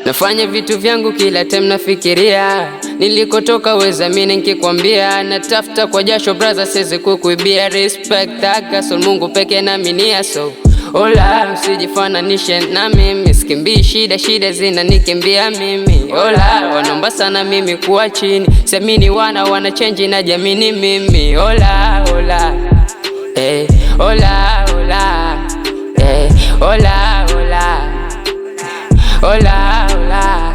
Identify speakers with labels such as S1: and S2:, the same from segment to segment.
S1: Nafanya vitu vyangu kila time nafikiria nilikotoka, weza mimi nikikwambia. Natafuta kwa jasho brother, siwezi kukuibia. Respect akaso Mungu peke na minia, so ola usijifananishe na mimi. Sikimbii shida zinanikimbia mimi. Ola wanaomba sana mimi kuwa chini, semini wana change na jamini mimi. Ola ola ola ola ola ola ola.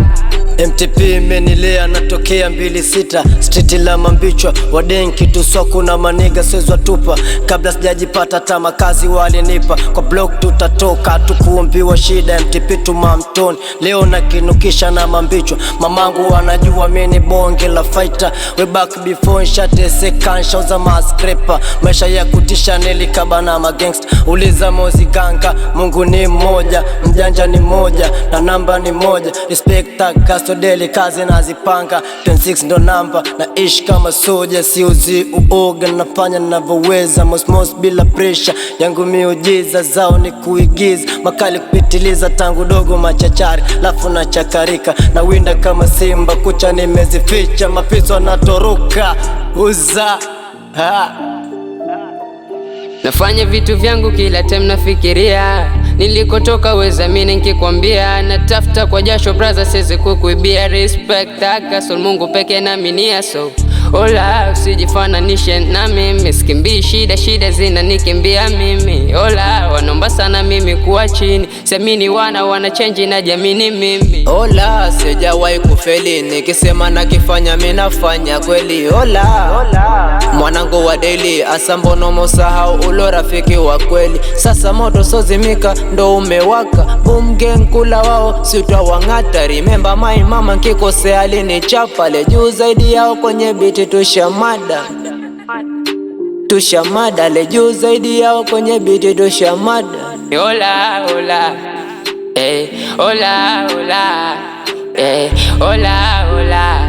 S2: MTP imenilea natokea 26 street la mambichwa wadenki tuswaku na maniga sezwa tupa. Kabla sijajipata tama kazi walinipa kwa block tutatoka tukuombiwa shida. MTP tumamtoni leo na kinukisha na mambichwa. Mamangu wanajua mini bonge la fighter, we back before nshate second show za maskrepa. Maisha ya kutisha nilikaba na magangsta, uliza mozi ganga. Mungu ni mmoja, mjanja ni moja na namba ni moja. Respect so daily kazi nazipanga 26 ndo namba na ish kama soja. Siuzi uoga nafanya ninavyoweza, mosmos bila pressure yangu miujiza. Zao ni kuigiza makali kupitiliza, tangu dogo machachari lafu na chakarika na winda kama simba. Kucha nimezificha mapiso natoroka uza
S1: Nafanya vitu vyangu kila time nafikiria nilikotoka, weza mimi nikikwambia. Natafuta kwa jasho brother, siwezi kukuibia. Respect akaso Mungu peke na minia, so ola usijifananishe na mimi. Sikimbii shida zinanikimbia mimi. Ola wanaomba sana mimi kuwa chini, semini wana change na jamini mimi.
S3: Ola sijawahi kufeli, nikisema na kifanya mimi nafanya kweli. Ola mwanangu wa daily asambono mosahau ulo rafiki wa kweli. Sasa moto sozimika ndo umewaka, boom gang kula wao sitawangata. Remember my mama nkikosea alinichapa, le juu zaidi yao kwenye biti tushamada le juu zaidi yao kwenye biti tushamada.
S1: Ola ola ola ola ola ola.